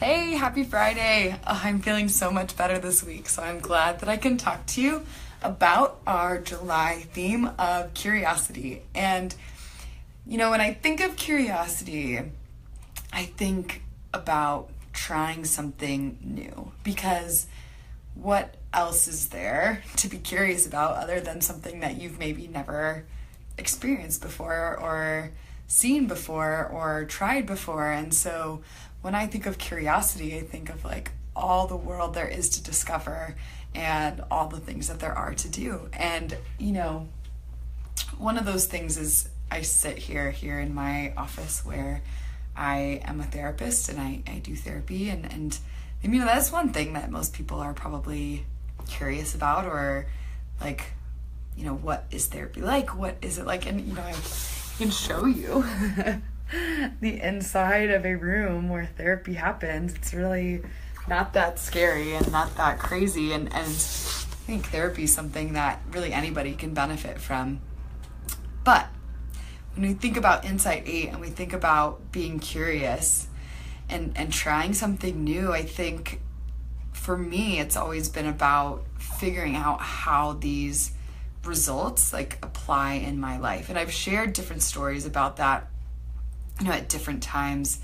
Hey, happy Friday. I'm feeling so much better this week, so I'm glad that I can talk to you about our July theme of curiosity. And, when I think of curiosity, I think about trying something new, because what else is there to be curious about other than something that you've maybe never experienced before or seen before or tried before? And so when I think of curiosity, I think of like all the world there is to discover and all the things that there are to do. And, one of those things is I sit here in my office where I am a therapist and I do therapy. And that's one thing that most people are probably curious about, or like, what is therapy like? What is it like? And, I can show you the inside of a room where therapy happens. It's really not that scary and not that crazy. And I think therapy is something that really anybody can benefit from. But when we think about Insight 8 and we think about being curious and trying something new, I think for me, it's always been about figuring out how these results like apply in my life. And I've shared different stories about that at different times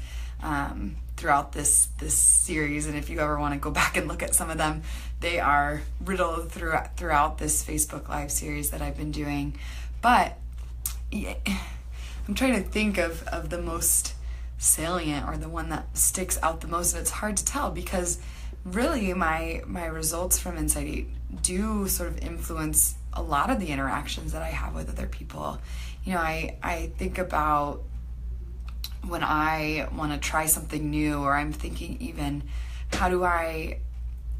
throughout this series. And if you ever want to go back and look at some of them, they are riddled throughout this Facebook Live series that I've been doing. But I'm trying to think of the most salient, or the one that sticks out the most, and it's hard to tell because really my results from Insight 8 do sort of influence a lot of the interactions that I have with other people. I think about when I want to try something new, or I'm thinking even, how do I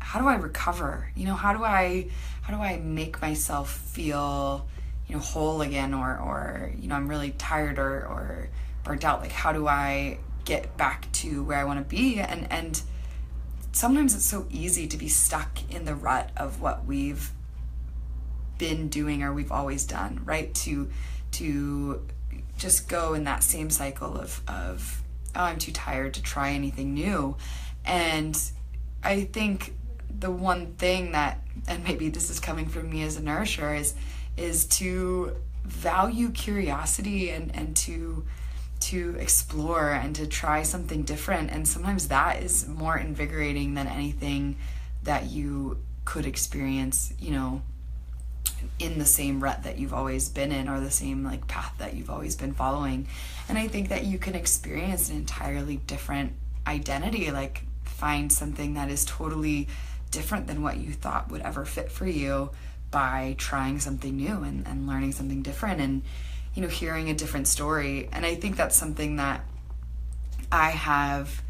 recover? How do I make myself feel, whole again, or I'm really tired or burnt out. Like, how do I get back to where I want to be? And sometimes it's so easy to be stuck in the rut of what we've been doing or we've always done, right? To just go in that same cycle of oh, I'm too tired to try anything new. And I think the one thing that, and maybe this is coming from me as a nourisher, is to value curiosity and to explore and to try something different. And sometimes that is more invigorating than anything that you could experience, in the same rut that you've always been in, or the same like path that you've always been following. And I think that you can experience an entirely different identity, like find something that is totally different than what you thought would ever fit for you by trying something new and learning something different and, hearing a different story. And I think that's something that I've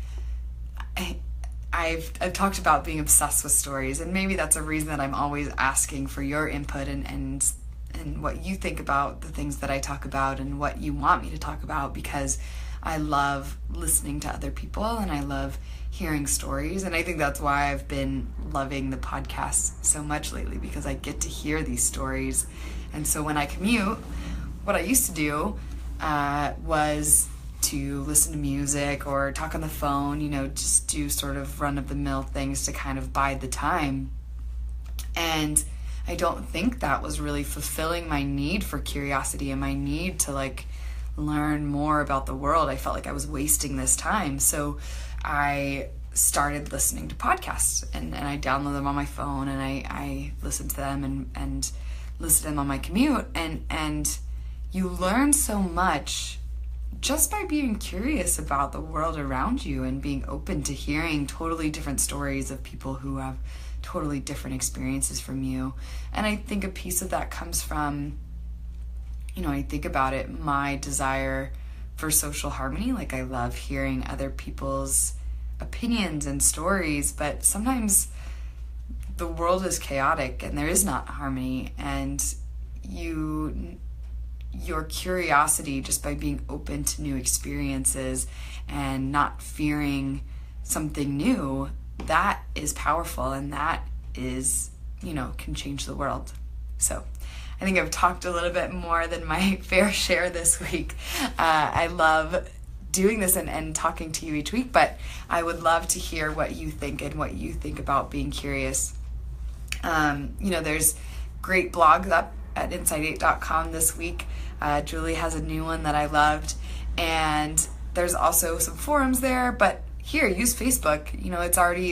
talked about being obsessed with stories, and maybe that's a reason that I'm always asking for your input and what you think about the things that I talk about and what you want me to talk about, because I love listening to other people and I love hearing stories. And I think that's why I've been loving the podcast so much lately, because I get to hear these stories. And so when I commute, what I used to do was to listen to music or talk on the phone, just do sort of run-of-the-mill things to kind of bide the time. And I don't think that was really fulfilling my need for curiosity and my need to like learn more about the world. I felt like I was wasting this time. So I started listening to podcasts and I download them on my phone and I listen to them and listen to them on my commute. And you learn so much just by being curious about the world around you and being open to hearing totally different stories of people who have totally different experiences from you. And I think a piece of that comes from, I think about it, my desire for social harmony. Like, I love hearing other people's opinions and stories, but sometimes the world is chaotic and there is not harmony, and your curiosity, just by being open to new experiences and not fearing something new, that is powerful, and that is, can change the world. So I think I've talked a little bit more than my fair share this week. I love doing this and talking to you each week, but I would love to hear what you think and what you think about being curious. There's great blogs up at Insight8.com this week. Julie has a new one that I loved, and there's also some forums there, but here, use Facebook.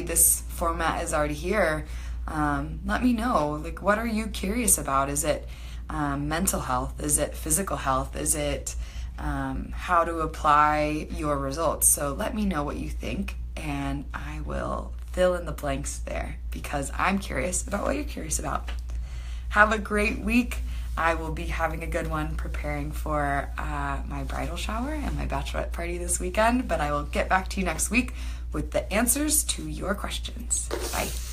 This format is already here. Let me know, what are you curious about? Is it mental health? Is it physical health? Is it how to apply your results? So let me know what you think, and I will fill in the blanks there because I'm curious about what you're curious about. Have a great week. I will be having a good one preparing for my bridal shower and my bachelorette party this weekend, but I will get back to you next week with the answers to your questions. Bye.